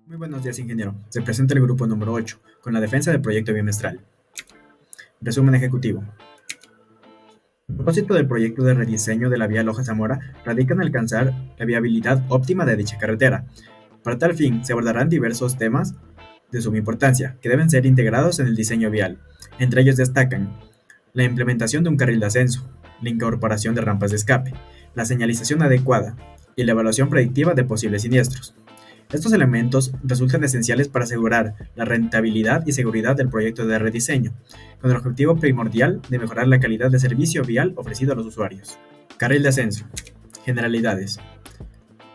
Muy buenos días, ingeniero. Se presenta el grupo número 8, con la defensa del proyecto bimestral. Resumen ejecutivo. El propósito del proyecto de rediseño de la vía Loja-Zamora radica en alcanzar la viabilidad óptima de dicha carretera. Para tal fin, se abordarán diversos temas de suma importancia, que deben ser integrados en el diseño vial. Entre ellos destacan la implementación de un carril de ascenso, la incorporación de rampas de escape, la señalización adecuada y la evaluación predictiva de posibles siniestros. Estos elementos resultan esenciales para asegurar la rentabilidad y seguridad del proyecto de rediseño, con el objetivo primordial de mejorar la calidad de servicio vial ofrecido a los usuarios. Carril de ascenso. Generalidades.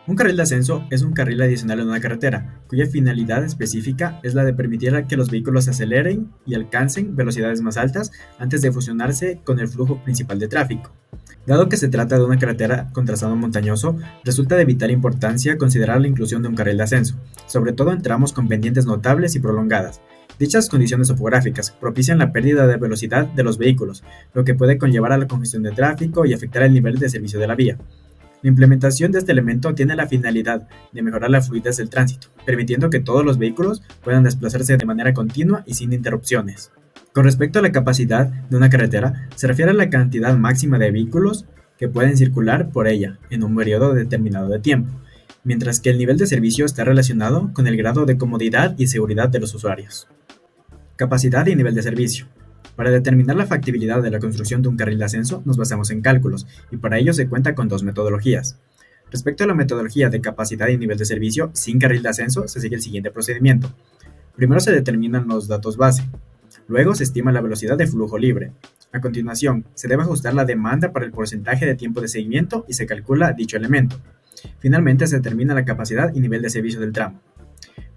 Un carril de ascenso es un carril adicional en una carretera, cuya finalidad específica es la de permitir a que los vehículos aceleren y alcancen velocidades más altas antes de fusionarse con el flujo principal de tráfico. Dado que se trata de una carretera con trazado montañoso, resulta de vital importancia considerar la inclusión de un carril de ascenso, sobre todo en tramos con pendientes notables y prolongadas. Dichas condiciones topográficas propician la pérdida de velocidad de los vehículos, lo que puede conllevar a la congestión de tráfico y afectar el nivel de servicio de la vía. La implementación de este elemento tiene la finalidad de mejorar la fluidez del tránsito, permitiendo que todos los vehículos puedan desplazarse de manera continua y sin interrupciones. Con respecto a la capacidad de una carretera, se refiere a la cantidad máxima de vehículos que pueden circular por ella en un periodo determinado de tiempo, mientras que el nivel de servicio está relacionado con el grado de comodidad y seguridad de los usuarios. Capacidad y nivel de servicio. Para determinar la factibilidad de la construcción de un carril de ascenso, nos basamos en cálculos, y para ello se cuenta con dos metodologías. Respecto a la metodología de capacidad y nivel de servicio sin carril de ascenso, se sigue el siguiente procedimiento. Primero se determinan los datos base. Luego se estima la velocidad de flujo libre. A continuación, se debe ajustar la demanda para el porcentaje de tiempo de seguimiento y se calcula dicho elemento. Finalmente se determina la capacidad y nivel de servicio del tramo.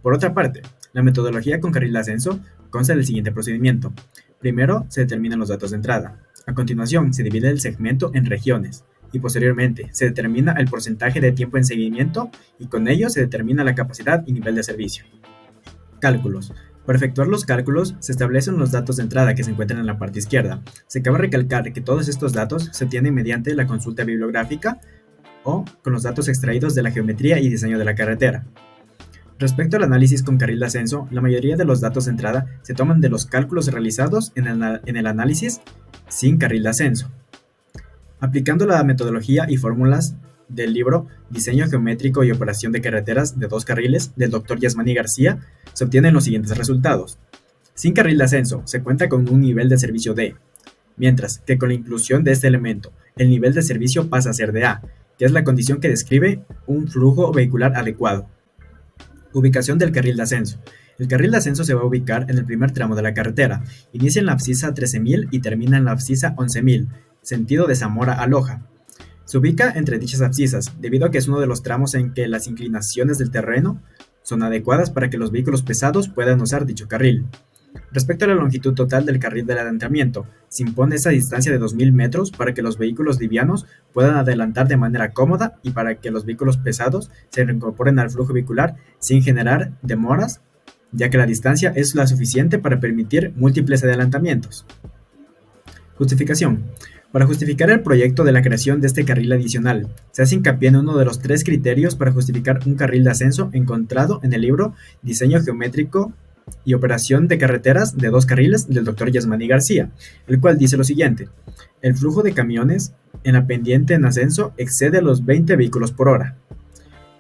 Por otra parte, la metodología con carril de ascenso consta del siguiente procedimiento. Primero se determinan los datos de entrada. A continuación, se divide el segmento en regiones. Y posteriormente, se determina el porcentaje de tiempo en seguimiento y con ello se determina la capacidad y nivel de servicio. Cálculos. Para efectuar los cálculos, se establecen los datos de entrada que se encuentran en la parte izquierda. Se cabe recalcar que todos estos datos se obtienen mediante la consulta bibliográfica o con los datos extraídos de la geometría y diseño de la carretera. Respecto al análisis con carril de ascenso, la mayoría de los datos de entrada se toman de los cálculos realizados en el análisis sin carril de ascenso. Aplicando la metodología y fórmulas del libro Diseño geométrico y operación de carreteras de dos carriles del Dr. Yasmani García, se obtienen los siguientes resultados. Sin carril de ascenso se cuenta con un nivel de servicio D, mientras que con la inclusión de este elemento, el nivel de servicio pasa a ser de A, que es la condición que describe un flujo vehicular adecuado. Ubicación del carril de ascenso. El carril de ascenso se va a ubicar en el primer tramo de la carretera. Inicia en la abscisa 13.000 y termina en la abscisa 11.000, sentido de Zamora a Loja. Se ubica entre dichas abscisas, debido a que es uno de los tramos en que las inclinaciones del terreno son adecuadas para que los vehículos pesados puedan usar dicho carril. Respecto a la longitud total del carril del adelantamiento, se impone esa distancia de 2.000 metros para que los vehículos livianos puedan adelantar de manera cómoda y para que los vehículos pesados se reincorporen al flujo vehicular sin generar demoras, ya que la distancia es la suficiente para permitir múltiples adelantamientos. Justificación. Para justificar el proyecto de la creación de este carril adicional, se hace hincapié en uno de los tres criterios para justificar un carril de ascenso encontrado en el libro Diseño geométrico y operación de carreteras de dos carriles del Dr. Yasmani García, el cual dice lo siguiente: el flujo de camiones en la pendiente en ascenso excede a los 20 vehículos por hora.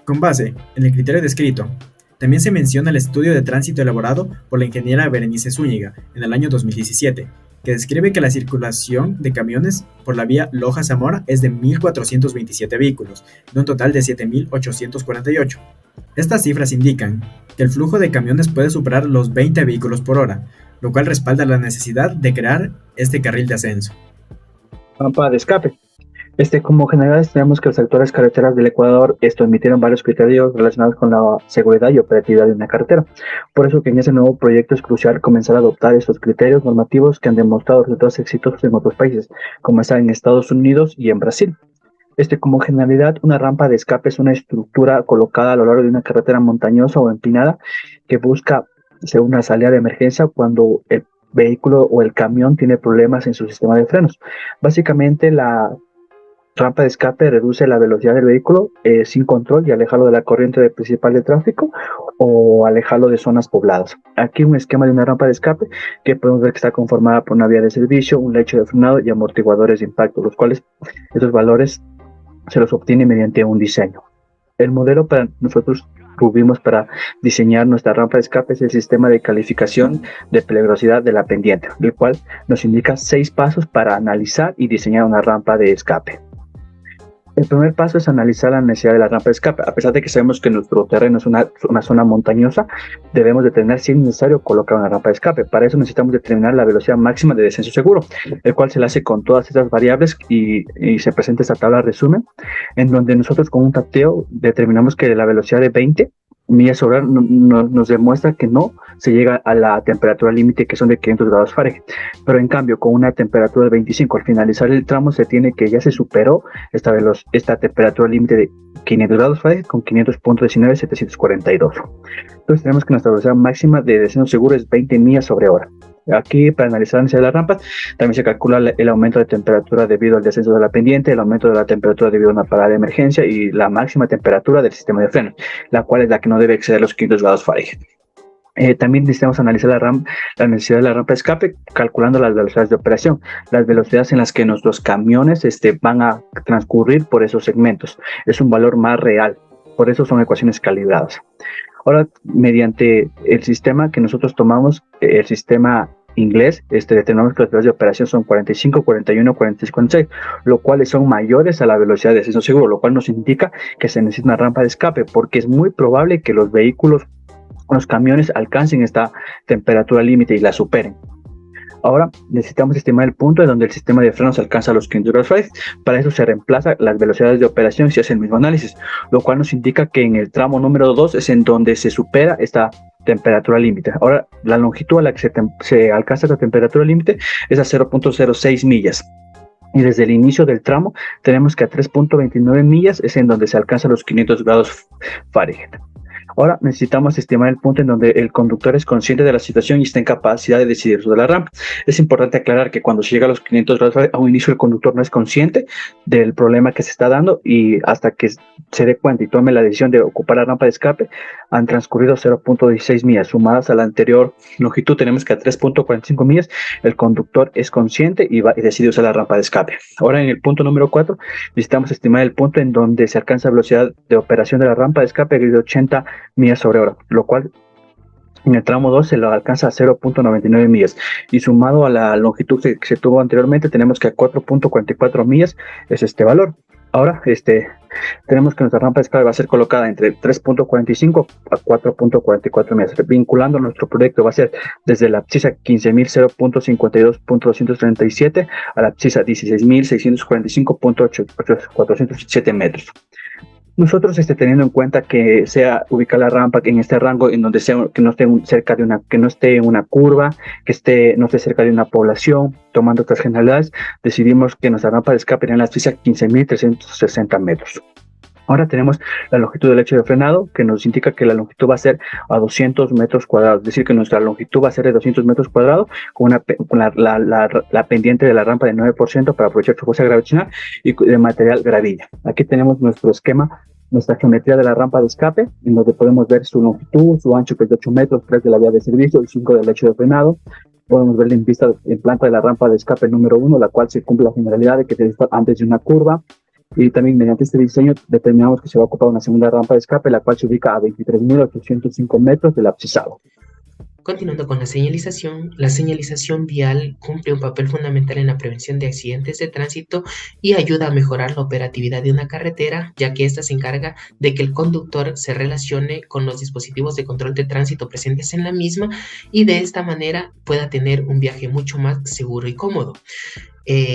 Con base en el criterio descrito, también se menciona el estudio de tránsito elaborado por la ingeniera Berenice Zúñiga en el año 2017, que describe que la circulación de camiones por la vía Loja-Zamora es de 1.427 vehículos, de un total de 7.848. Estas cifras indican que el flujo de camiones puede superar los 20 vehículos por hora, lo cual respalda la necesidad de crear este carril de ascenso. Rampa de escape. Como generales tenemos que los sectores carreteras del Ecuador emitieron varios criterios relacionados con la seguridad y operatividad de una carretera. Por eso que en ese nuevo proyecto es crucial comenzar a adoptar estos criterios normativos que han demostrado resultados exitosos en otros países, como está en Estados Unidos y en Brasil. Como generalidad, una rampa de escape es una estructura colocada a lo largo de una carretera montañosa o empinada que busca ser una salida de emergencia cuando el vehículo o el camión tiene problemas en su sistema de frenos. Básicamente, rampa de escape reduce la velocidad del vehículo sin control y alejarlo de la corriente principal de tráfico o alejarlo de zonas pobladas. Aquí un esquema de una rampa de escape que podemos ver que está conformada por una vía de servicio, un lecho de frenado y amortiguadores de impacto, los cuales esos valores se los obtiene mediante un diseño. El modelo para nosotros tuvimos para diseñar nuestra rampa de escape es el sistema de calificación de peligrosidad de la pendiente, el cual nos indica 6 pasos para analizar y diseñar una rampa de escape. El primer paso es analizar la necesidad de la rampa de escape. A pesar de que sabemos que nuestro terreno es una zona montañosa, debemos determinar si es necesario colocar una rampa de escape. Para eso necesitamos determinar la velocidad máxima de descenso seguro, el cual se le hace con todas estas variables y se presenta esta tabla de resumen, en donde nosotros con un tateo determinamos que la velocidad de 20 millas sobre hora nos demuestra que no se llega a la temperatura límite, que son de 500 grados Fahrenheit, pero en cambio con una temperatura de 25 al finalizar el tramo se tiene que ya se superó esta temperatura límite de 500 grados Fahrenheit con 500.19.742. Entonces tenemos que nuestra velocidad máxima de descenso seguro es 20 millas sobre hora. Aquí, para analizar la necesidad de la rampa, también se calcula el aumento de temperatura debido al descenso de la pendiente, el aumento de la temperatura debido a una parada de emergencia y la máxima temperatura del sistema de freno, la cual es la que no debe exceder los 500 grados Fahrenheit. También necesitamos analizar la necesidad de la rampa de escape, calculando las velocidades de operación, las velocidades en las que nuestros camiones van a transcurrir por esos segmentos. Es un valor más real, por eso son ecuaciones calibradas. Ahora, mediante el sistema que nosotros tomamos, el sistema inglés, determinamos que las velocidades de operación son 45, 41, 46, 46, lo cuales son mayores a la velocidad de descenso seguro, lo cual nos indica que se necesita una rampa de escape, porque es muy probable que los camiones alcancen esta temperatura límite y la superen. Ahora necesitamos estimar el punto en donde el sistema de frenos alcanza los 500 grados Fahrenheit. Para eso se reemplaza las velocidades de operación y se hace el mismo análisis, lo cual nos indica que en el tramo número 2 es en donde se supera esta temperatura límite. Ahora, la longitud a la que se alcanza esta temperatura límite es a 0.06 millas. Y desde el inicio del tramo tenemos que a 3.29 millas es en donde se alcanzan los 500 grados Fahrenheit. Ahora necesitamos estimar el punto en donde el conductor es consciente de la situación y está en capacidad de decidir sobre la rampa. Es importante aclarar que cuando se llega a los 500 grados a un inicio el conductor no es consciente del problema que se está dando y hasta que se dé cuenta y tome la decisión de ocupar la rampa de escape han transcurrido 0.16 millas. Sumadas a la anterior longitud tenemos que a 3.45 millas el conductor es consciente y decide usar la rampa de escape. Ahora en el punto número 4 necesitamos estimar el punto en donde se alcanza velocidad de operación de la rampa de escape de 80 millas sobre hora, lo cual en el tramo 2 se lo alcanza a 0.99 millas y sumado a la longitud que se tuvo anteriormente tenemos que a 4.44 millas es este valor. Ahora tenemos que nuestra rampa de escape va a ser colocada entre 3.45 a 4.44 millas, vinculando nuestro proyecto va a ser desde la abscissa 15.0.52.237 a la abscissa 16.645.407 metros. Nosotros teniendo en cuenta que sea ubicar la rampa en este rango en donde que no esté cerca de que no esté en una curva, no esté cerca de una población, tomando otras generalidades, decidimos que nuestra rampa de escape en la abscissa 15.360 metros. Ahora tenemos la longitud del lecho de frenado, que nos indica que la longitud va a ser a 200 metros cuadrados, es decir, que nuestra longitud va a ser de 200 metros cuadrados con la pendiente de la rampa de 9% para aprovechar su fuerza gravitacional y de material gravilla. Aquí tenemos nuestro esquema, nuestra geometría de la rampa de escape, en donde podemos ver su longitud, su ancho que es de 8 metros, 3 de la vía de servicio y 5 del lecho de frenado. Podemos ver en vista en planta de la rampa de escape número 1, la cual se cumple la generalidad de que debe estar antes de una curva. Y también mediante este diseño determinamos que se va a ocupar una segunda rampa de escape, la cual se ubica a 23.805 metros del abscisado. Continuando con la señalización vial cumple un papel fundamental en la prevención de accidentes de tránsito y ayuda a mejorar la operatividad de una carretera, ya que ésta se encarga de que el conductor se relacione con los dispositivos de control de tránsito presentes en la misma y de esta manera pueda tener un viaje mucho más seguro y cómodo.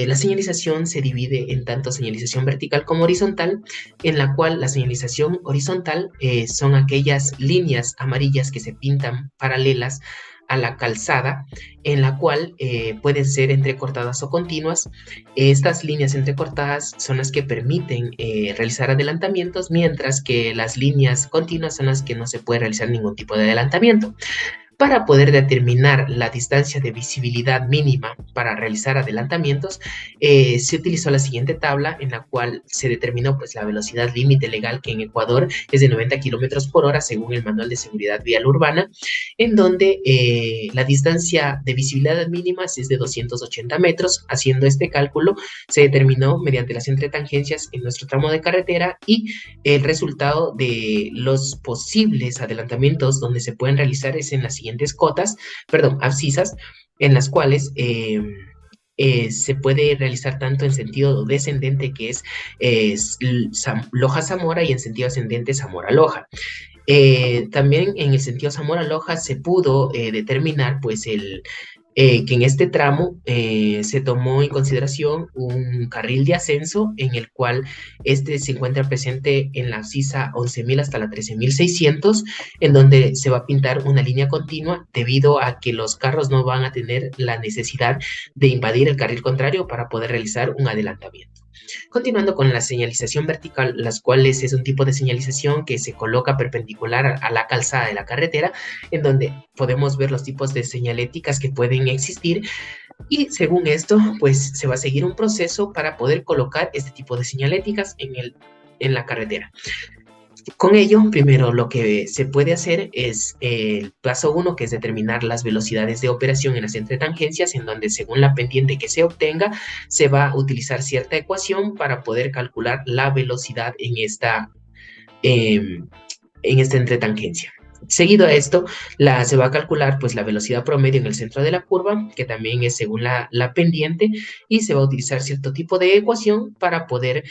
La señalización se divide en tanto señalización vertical como horizontal, en la cual la señalización horizontal son aquellas líneas amarillas que se pintan paralelas a la calzada, en la cual pueden ser entrecortadas o continuas. Estas líneas entrecortadas son las que permiten realizar adelantamientos, mientras que las líneas continuas son las que no se puede realizar ningún tipo de adelantamiento. Para poder determinar la distancia de visibilidad mínima para realizar adelantamientos, se utilizó la siguiente tabla en la cual se determinó pues, la velocidad límite legal, que en Ecuador es de 90 kilómetros por hora según el Manual de Seguridad Vial Urbana, en donde la distancia de visibilidad mínima es de 280 metros. Haciendo este cálculo, se determinó mediante las entretangencias en nuestro tramo de carretera y el resultado de los posibles adelantamientos donde se pueden realizar es en las siguientes abscisas, en las cuales se puede realizar tanto en sentido descendente, que es Loja-Zamora, y en sentido ascendente Zamora-Loja. También en el sentido Zamora-Loja se pudo determinar pues que en este tramo se tomó en consideración un carril de ascenso en el cual este se encuentra presente en la abscisa 11.000 hasta la 13.600, en donde se va a pintar una línea continua debido a que los carros no van a tener la necesidad de invadir el carril contrario para poder realizar un adelantamiento. Continuando con la señalización vertical, las cuales es un tipo de señalización que se coloca perpendicular a la calzada de la carretera, en donde podemos ver los tipos de señaléticas que pueden existir, y según esto, pues se va a seguir un proceso para poder colocar este tipo de señaléticas en la carretera. Con ello, primero lo que se puede hacer es el paso 1, que es determinar las velocidades de operación en las entretangencias, en donde según la pendiente que se obtenga, se va a utilizar cierta ecuación para poder calcular la velocidad en esta entretangencia. Seguido a esto, se va a calcular pues la velocidad promedio en el centro de la curva, que también es según la pendiente, y se va a utilizar cierto tipo de ecuación para poder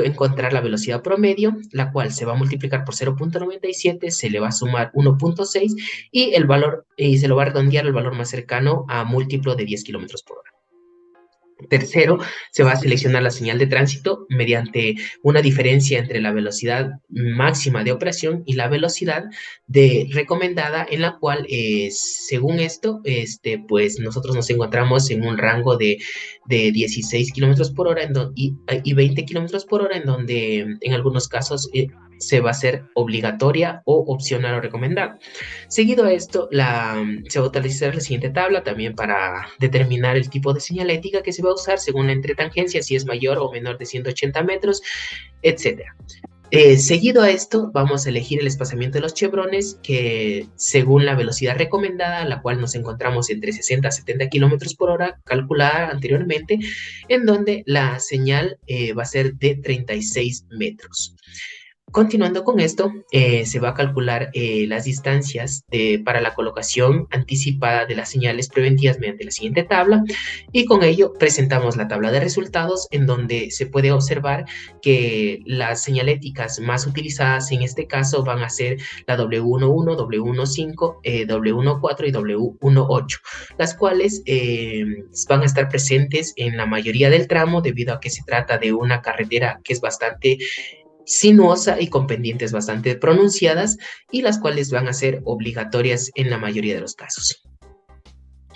encontrar la velocidad promedio, la cual se va a multiplicar por 0.97, se le va a sumar 1.6 y el valor, y se lo va a redondear el valor más cercano a múltiplo de 10 kilómetros por hora. Tercero, se va a seleccionar la señal de tránsito mediante una diferencia entre la velocidad máxima de operación y la velocidad recomendada, en la cual, según esto, pues nosotros nos encontramos en un rango de 16 kilómetros por hora y 20 kilómetros por hora, en donde en algunos casos se va a hacer obligatoria o opcional o recomendada. Seguido a esto, se va a utilizar la siguiente tabla también para determinar el tipo de señalética que se va a usar según la entretangencia, si es mayor o menor de 180 metros, etc. Seguido a esto, vamos a elegir el espaciamiento de los chevrones, que según la velocidad recomendada, la cual nos encontramos entre 60 a 70 kilómetros por hora, calculada anteriormente, en donde la señal va a ser de 36 metros. Continuando con esto, se va a calcular las distancias para la colocación anticipada de las señales preventivas mediante la siguiente tabla, y con ello presentamos la tabla de resultados, en donde se puede observar que las señaléticas más utilizadas en este caso van a ser la W11, W15, W14 y W18, las cuales van a estar presentes en la mayoría del tramo debido a que se trata de una carretera que es bastante sinuosa y con pendientes bastante pronunciadas, y las cuales van a ser obligatorias en la mayoría de los casos.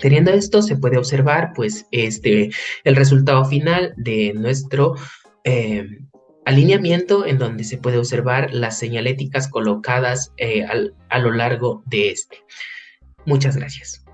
Teniendo esto, se puede observar pues el resultado final de nuestro alineamiento, en donde se puede observar las señaléticas colocadas a lo largo de Muchas gracias.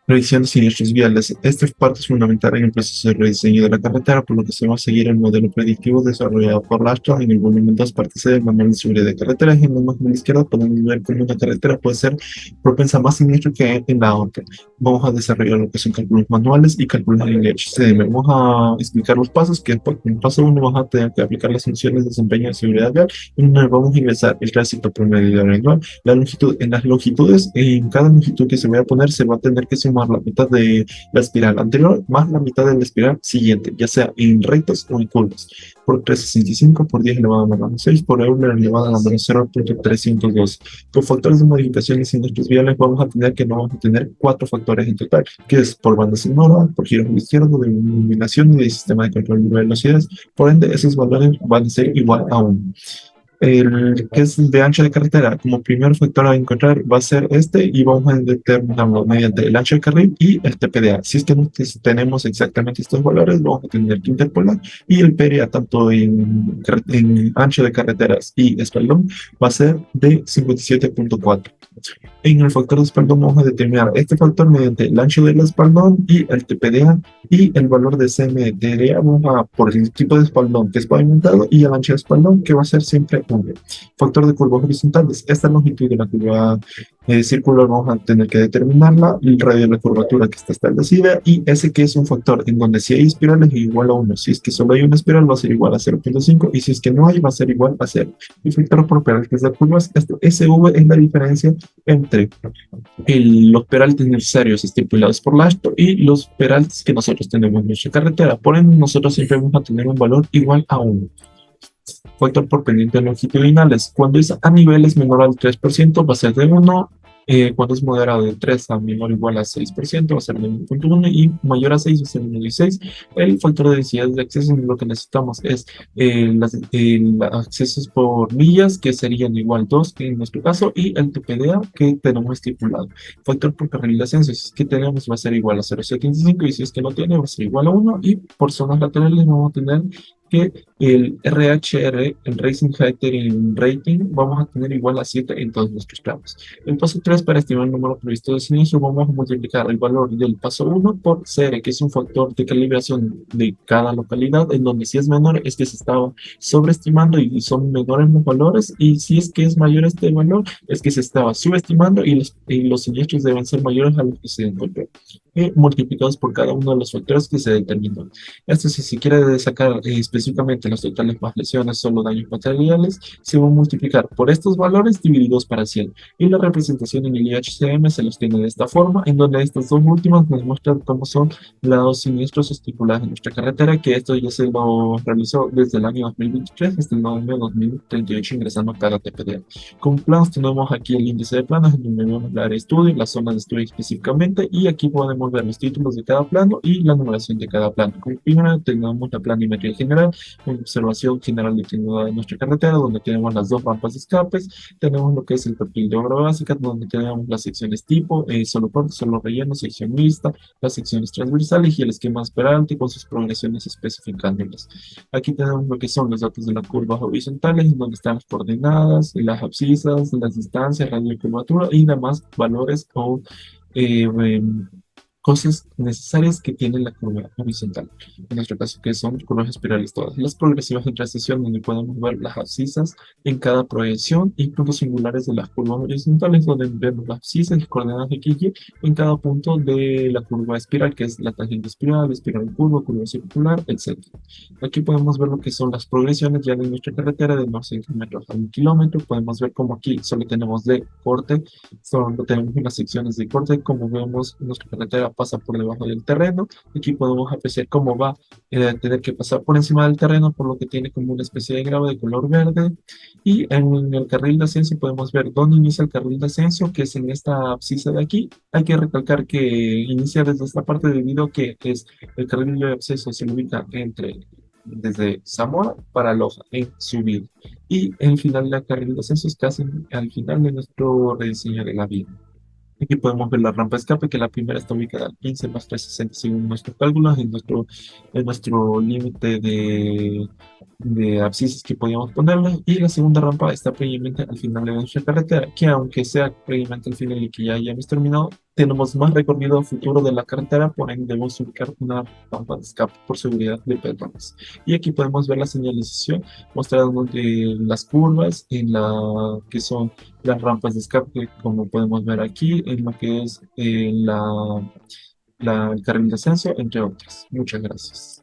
Revisión de siniestros viales. Esta parte es fundamental en el proceso de rediseño de la carretera, por lo que se va a seguir el modelo predictivo desarrollado por Lastra en el volumen 2, parte C del Manual de Seguridad de Carreteras. En la imagen de la izquierda podemos ver cómo una carretera puede ser propensa a más siniestro que en la otra. Vamos a desarrollar lo que son cálculos manuales y cálculos en HCM. Vamos a explicar los pasos, que en el paso 1 vamos a tener que aplicar las funciones de desempeño de seguridad vial, en donde vamos a ingresar el tránsito promedio anual, la longitud. En las longitudes, en cada longitud que se vaya a poner, se va a tener que sumar la mitad de la espiral anterior más la mitad de la espiral siguiente, ya sea en rectos o en curvas, por 365 por 10 elevado a la menos 6 por euro elevado a la menos 0.312. Por factores de modificación de siniestros viales vamos a tener que no vamos a tener 4 factores en total, que es por banda sonora, por giros izquierdos, de iluminación y de sistema de control de velocidades. Por ende, esos valores van a ser igual a 1. el que es de ancho de carretera, como primer factor a encontrar va a ser este y vamos a determinarlo mediante el ancho de carril y el TPDA. Si es que no tenemos exactamente estos valores, vamos a tener que interpolar y el PRA tanto en ancho de carreteras y espaldón va a ser de 57.4. En el factor de espaldón vamos a determinar este factor mediante el ancho del espaldón y el TPDA y el valor de CMDDA vamos a por el tipo de espaldón que es pavimentado y el ancho de espaldón que va a ser siempre 1. Factor de curvas horizontales. Esta longitud de la curva circular vamos a tener que determinarla, el radio de la curvatura que está establecida y ese que es un factor en donde si hay espirales es igual a 1. Si es que solo hay una espiral va a ser igual a 0.5 y si es que no hay va a ser igual a 0. Y factor por peraltes de curvas, SV es la diferencia entre los peraltes necesarios estipulados por la ASHTO y los peraltes que nosotros tenemos en nuestra carretera. Por ende, nosotros siempre vamos a tener un valor igual a 1. Factor por pendientes longitudinales. Cuando es a niveles menor al 3%, va a ser de 1. Cuando es moderado de 3 a menor o igual a 6%, va a ser de 1.1 y mayor a 6 va a ser 1.6. El factor de densidad de acceso, lo que necesitamos es los accesos por millas, que serían igual 2 en nuestro caso, y el TPDA que tenemos estipulado. Factor por carril de ascenso, si es que tenemos va a ser igual a 0.75 y si es que no tiene va a ser igual a 1 y por zonas laterales vamos a tener que el RHR, el Racing Heading Rating, vamos a tener igual a 7 en todos nuestros planos. El paso 3, para estimar el número previsto de siniestro, vamos a multiplicar el valor del paso 1 por CR, que es un factor de calibración de cada localidad, en donde si es menor es que se estaba sobreestimando y son menores los valores, y si es que es mayor este valor es que se estaba subestimando y los siniestros deben ser mayores a los que se encontró, multiplicados por cada uno de los factores que se determinó. Esto si se quiere sacar específicamente los totales más lesiones, solo daños materiales, se va a multiplicar por estos valores divididos para 100. Y la representación en el IHCM se los tiene de esta forma, en donde estas dos últimas nos muestran cómo son los siniestros estipulados en nuestra carretera, que esto ya se lo realizó desde el año 2023 hasta el año 2038 ingresando a cada TPDA. Como planos tenemos aquí el índice de planos, en donde vemos la área de estudio, la zona de estudio específicamente, y aquí podemos ver los títulos de cada plano y la numeración de cada plano. Como primero tenemos la planimetría general, una observación general de de nuestra carretera, donde tenemos las dos rampas de escapes, tenemos lo que es el perfil de obra básica, donde tenemos las secciones tipo, solo corte, solo relleno, sección mixta, las secciones transversales y el esquema esperante con sus progresiones especificándolas. Aquí tenemos lo que son los datos de las curvas horizontales, en donde están las coordenadas, las abscisas, las distancias, radio de curvatura y demás valores o cosas necesarias que tiene la curva horizontal. En nuestro caso, que son curvas espirales todas. Las progresivas en transición, donde podemos ver las abscisas en cada proyección y puntos singulares de las curvas horizontales, donde vemos las abscisas y coordenadas de XY en cada punto de la curva espiral, que es la tangente espiral curva circular, etc. Aquí podemos ver lo que son las progresiones ya de nuestra carretera de unos centímetros a 1 kilómetro. Podemos ver como aquí solo tenemos de corte, solo tenemos unas secciones de corte. Como vemos, nuestra carretera pasa por debajo del terreno. Aquí podemos apreciar cómo va a tener que pasar por encima del terreno, por lo que tiene como una especie de grava de color verde. Y en el carril de ascenso podemos ver dónde inicia el carril de ascenso, que es en esta abscisa de aquí. Hay que recalcar que inicia desde esta parte debido a que es el carril de ascenso se ubica desde Zamora para Loja en subida. Y el final de la carril de ascenso es casi al final de nuestro rediseño de la vía. Aquí podemos ver la rampa de escape, que la primera está ubicada al 15 más 360 según nuestros cálculos, en nuestro límite de abscisas que podíamos ponerle. Y la segunda rampa está previamente al final de nuestra carretera, que aunque sea previamente al final y que ya hayamos terminado, tenemos más recorrido futuro de la carretera, por ende debemos ubicar una rampa de escape por seguridad de peatones. Y aquí podemos ver la señalización mostrando las curvas en que son las rampas de escape, como podemos ver aquí, en lo que es el carril de ascenso, entre otras. Muchas gracias.